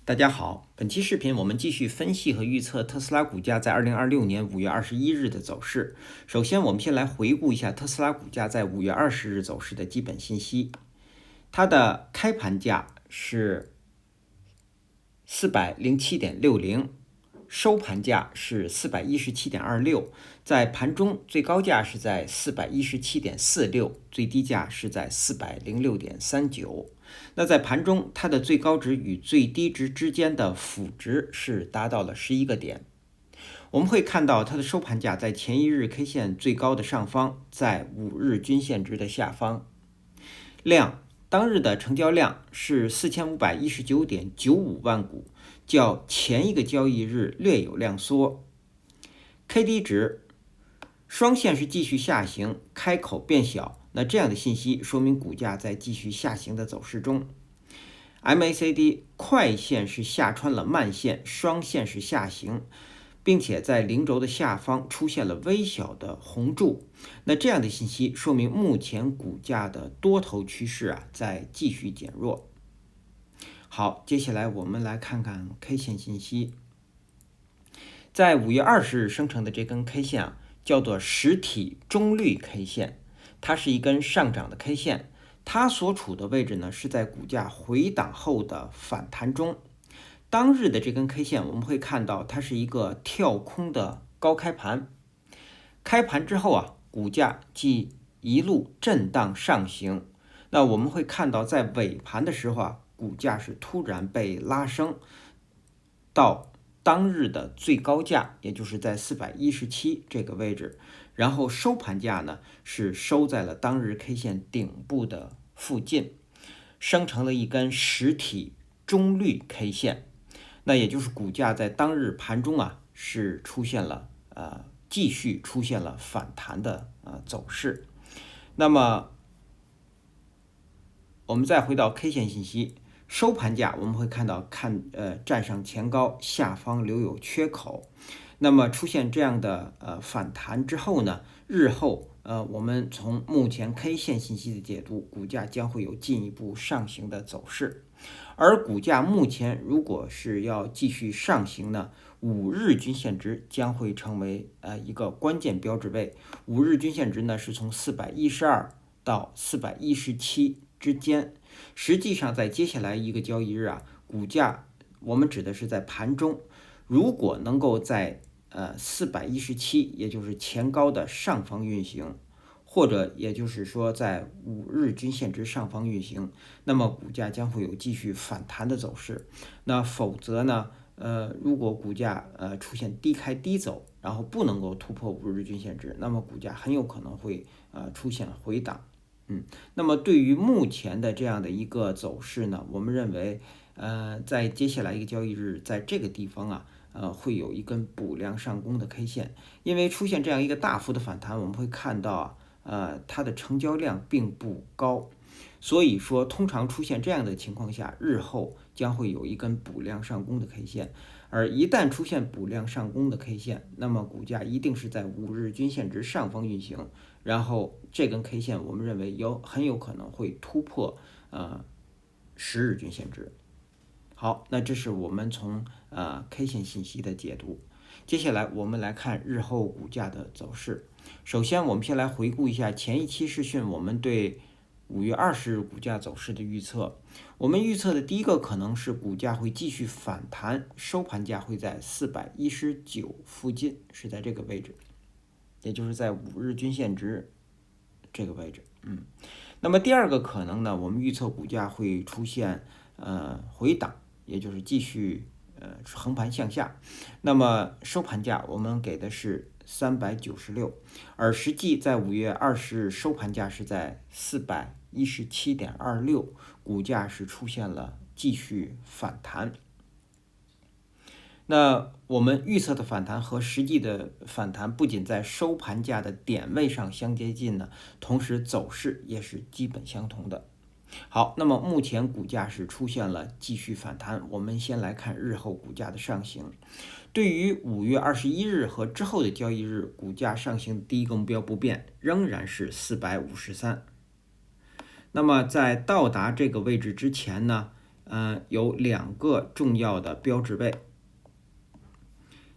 大家好，本期视频我们继续分析和预测特斯拉股价在2026年5月21日的走势。首先，我们先来回顾一下特斯拉股价在5月20日走势的基本信息。它的开盘价是407.60，收盘价是417.26，在盘中最高价是在417.46，最低价是在406.39。那在盘中，它的最高值与最低值之间的负值是达到了11个点。我们会看到它的收盘价在前一日 K 线最高的上方，在5日均线值的下方。当日的成交量是4519.95万股，较前一个交易日略有量缩。KD 值双线是继续下行，开口变小，那这样的信息说明股价在继续下行的走势中。MACD 快线是下穿了慢线，双线是下行，并且在零轴的下方出现了微小的红柱，那这样的信息说明目前股价的多头趋势在继续减弱。好，接下来我们来看看 K 线信息。在5月20日生成的这根 K 线叫做实体中绿 K 线，它是一根上涨的 K 线，它所处的位置呢是在股价回档后的反弹中。当日的这根 K 线我们会看到它是一个跳空的高开盘，开盘之后股价即一路震荡上行。那我们会看到在尾盘的时候股价是突然被拉升到当日的最高价，也就是在417这个位置，然后收盘价呢是收在了当日 K 线顶部的附近，生成了一根实体中绿 K 线。那也就是股价在当日盘中是出现了继续出现了反弹的走势。那么我们再回到 K 线信息。收盘价我们会看到站上前高，下方留有缺口。那么出现这样的反弹之后呢，日后我们从目前 K 线信息的解读，股价将会有进一步上行的走势。而股价目前如果是要继续上行呢，5日均线值将会成为一个关键标志位。5日均线值呢是从412到417之间。实际上在接下来一个交易日股价我们指的是在盘中，如果能够在417，也就是前高的上方运行，或者也就是说在5日均线值上方运行，那么股价将会有继续反弹的走势。那否则呢如果股价出现低开低走，然后不能够突破5日均线值，那么股价很有可能会出现回档。那么对于目前的这样的一个走势呢，我们认为在接下来一个交易日，在这个地方会有一根补量上攻的 K 线。因为出现这样一个大幅的反弹，我们会看到它的成交量并不高，所以说通常出现这样的情况下，日后将会有一根补量上攻的 K 线。而一旦出现补量上攻的 K 线，那么股价一定是在5日均线值上方运行，然后这根 K 线我们认为很有可能会突破10日均线值。好，那这是我们从K 线信息的解读。接下来我们来看日后股价的走势。首先我们先来回顾一下前一期视讯我们对5月20日股价走势的预测。我们预测的第一个可能是股价会继续反弹，收盘价会在419附近，是在这个位置，也就是在5日均线值这个位置。那么第二个可能呢，我们预测股价会出现回档，也就是继续横盘向下。那么收盘价我们给的是396，而实际在5月20日收盘价是在417.26，股价是出现了继续反弹。那我们预测的反弹和实际的反弹不仅在收盘价的点位上相接近呢，同时走势也是基本相同的。好，那么目前股价是出现了继续反弹，我们先来看日后股价的上行。对于5月21日和之后的交易日，股价上行的第一个目标不变，仍然是453。那么在到达这个位置之前呢，有2个重要的标志位，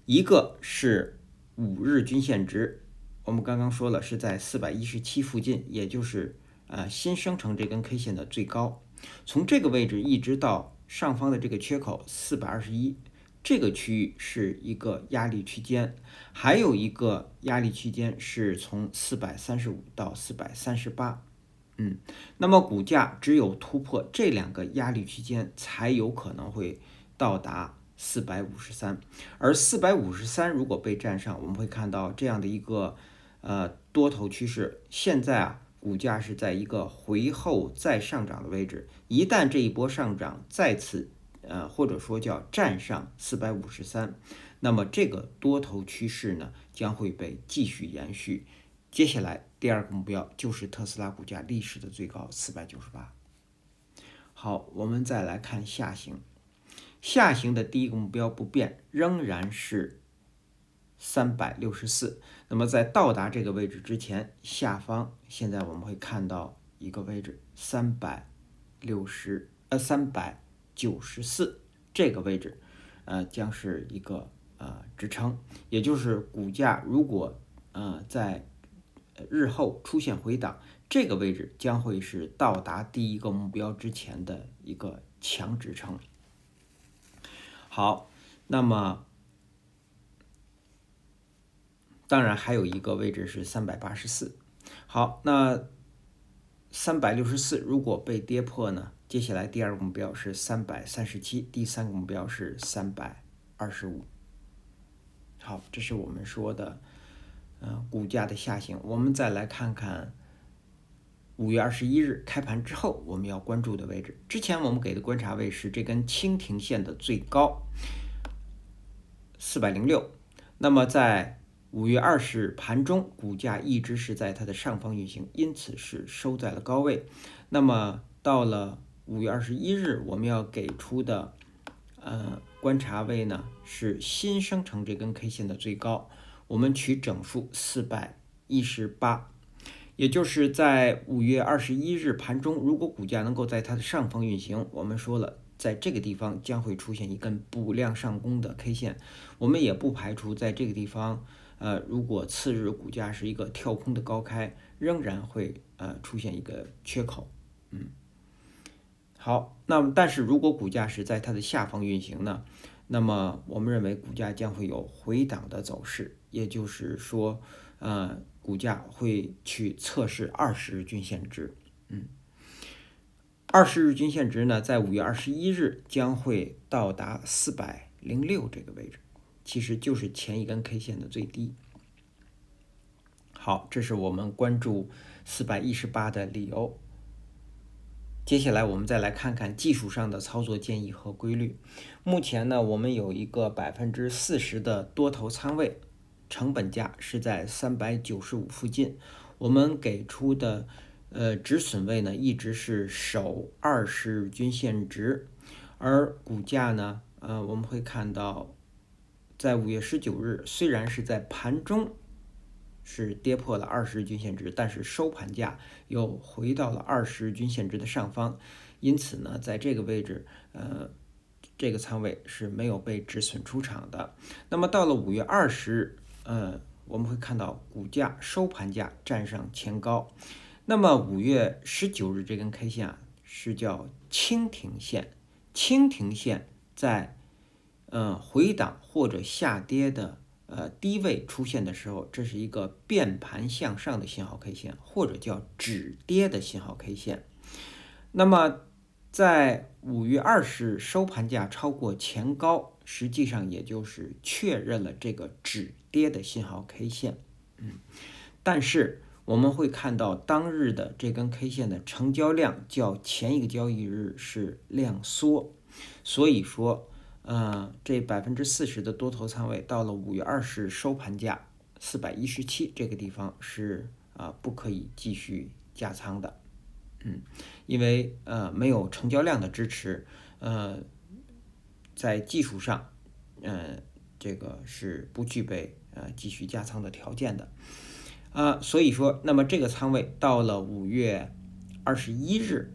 一个是5日均线值，我们刚刚说了是在417附近，也就是新生成这根 K 线的最高，从这个位置一直到上方的这个缺口421，这个区域是一个压力区间，还有一个压力区间是从435到438。那么股价只有突破这2个压力区间，才有可能会到达453。而453如果被站上，我们会看到这样的一个多头趋势。现在股价是在一个回后再上涨的位置，一旦这一波上涨再次或者说叫站上453，那么这个多头趋势呢将会被继续延续。接下来第2个目标就是特斯拉股价历史的最高498。好，我们再来看下行，下行的第1个目标不变，仍然是364。那么在到达这个位置之前，下方现在我们会看到一个位置394，这个位置将是一个支撑，也就是股价如果在日后出现回档，这个位置将会是到达第1个目标之前的一个强支撑。好，那么当然还有一个位置是384。好，那364如果被跌破呢，接下来第2个目标是337，第3个目标是325。好，这是我们说的股价的下行。我们再来看看5月21日开盘之后我们要关注的位置。之前我们给的观察位是这根蜻蜓线的最高406，那么在5月20日盘中股价一直是在它的上方运行，因此是收在了高位。那么到了5月21日我们要给出的观察位呢是新生成这根 K 线的最高，我们取整数418，也就是在5月21日盘中，如果股价能够在它的上方运行，我们说了在这个地方将会出现一根补量上攻的 K 线，我们也不排除在这个地方如果次日股价是一个跳空的高开，仍然会出现一个缺口。好，那么但是如果股价是在它的下方运行呢，那么我们认为股价将会有回档的走势，也就是说股价会去测试20日均线值。20日均线值呢在5月21日将会到达406这个位置，其实就是前一根 K 线的最低。好，这是我们关注418的理由。接下来我们再来看看技术上的操作建议和规律。目前呢，我们有一个40%的多头仓位，成本价是在395附近。我们给出的止损位呢一直是守20日均线值，而股价呢我们会看到在5月19日虽然是在盘中是跌破了20日均线值，但是收盘价又回到了20日均线值的上方，因此呢在这个位置这个仓位是没有被止损出场的。那么到了5月20日我们会看到股价收盘价站上前高。那么5月19日这根 K 线是叫蜻蜓线，蜻蜓线在回档或者下跌的低位出现的时候，这是一个变盘向上的信号 K 线，或者叫止跌的信号 K 线。那么在5月20日收盘价超过前高，实际上也就是确认了这个止跌的信号 K 线。但是我们会看到当日的这根 K 线的成交量较前一个交易日是量缩，所以说这40%的多头仓位到了5月20日收盘价417这个地方是不可以继续加仓的。因为没有成交量的支持，在技术上这个是不具备继续加仓的条件的。所以说那么这个仓位到了5月21日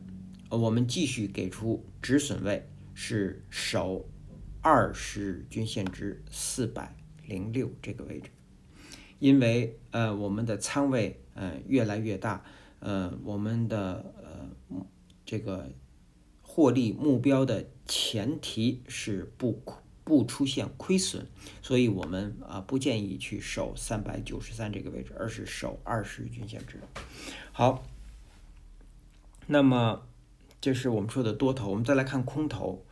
我们继续给出止损位是守20日均线值406这个位置，因为我们的仓位越来越大，我们的这个获利目标的前提是不出现亏损，所以我们不建议去守393这个位置，而是守20日均线值。好，那么这是我们说的多头，我们再来看空头。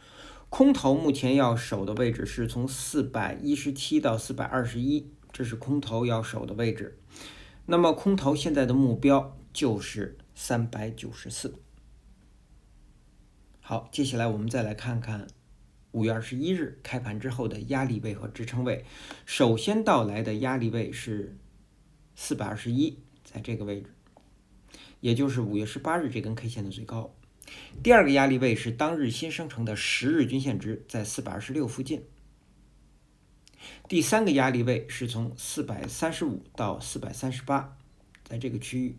空头目前要守的位置是从417到421，这是空头要守的位置。那么空头现在的目标就是394。好，接下来我们再来看看5月21日开盘之后的压力位和支撑位。首先到来的压力位是421，在这个位置，也就是5月18日这根 K 线的最高。第二个压力位是当日新生成的10日均线值，在426附近。第三个压力位是从435到438，在这个区域。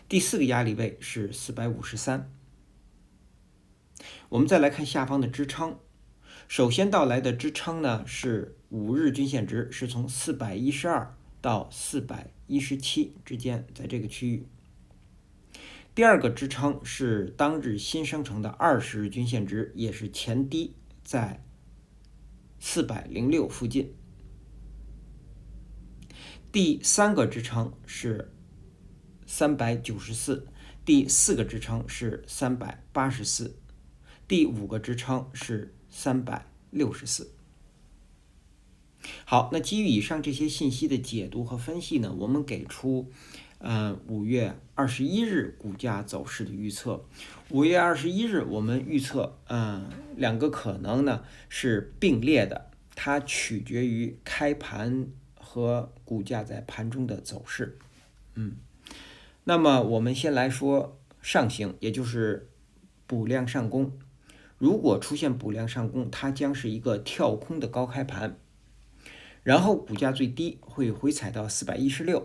第四个压力位是453。我们再来看下方的支撑，首先到来的支撑呢是5日均线值，是从412到417之间，在这个区域。第二个支撑是当日新生成的20日均线值，也是前低在406附近。第三个支撑是394，第四个支撑是384，第五个支撑是364。好，那基于以上这些信息的解读和分析呢，我们给出5月21日股价走势的预测。5月21日我们预测两个可能呢是并列的，它取决于开盘和股价在盘中的走势。那么我们先来说上行，也就是补量上攻。如果出现补量上攻，它将是一个跳空的高开盘，然后股价最低会回踩到416，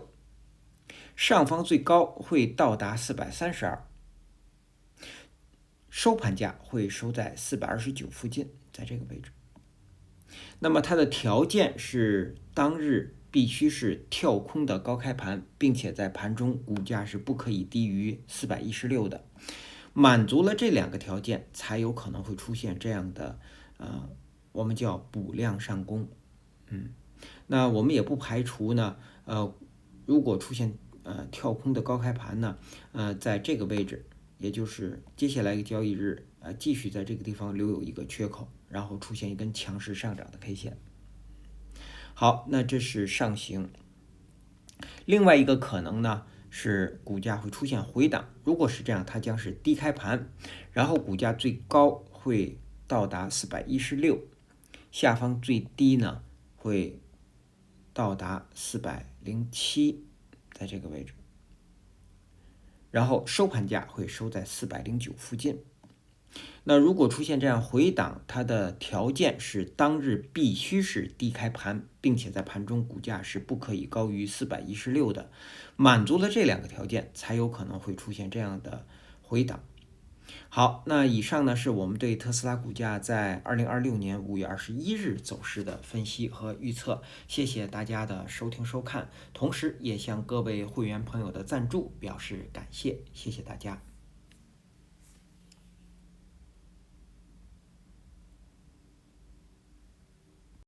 上方最高会到达432，收盘价会收在429附近，在这个位置。那么它的条件是当日必须是跳空的高开盘，并且在盘中股价是不可以低于416的。满足了这两个条件，才有可能会出现这样的我们叫补量上攻。那我们也不排除呢如果出现跳空的高开盘呢在这个位置，也就是接下来一个交易日继续在这个地方留有一个缺口，然后出现一根强势上涨的 K 线。好，那这是上行。另外一个可能呢是股价会出现回档，如果是这样，它将是低开盘，然后股价最高会到达416，下方最低呢会到达407，在这个位置，然后收盘价会收在409附近。那如果出现这样回档，它的条件是当日必须是低开盘，并且在盘中股价是不可以高于416的。满足了这两个条件，才有可能会出现这样的回档。好，那以上呢是我们对特斯拉股价在2026年5月21日走势的分析和预测。谢谢大家的收听收看，同时也向各位会员朋友的赞助表示感谢，谢谢大家。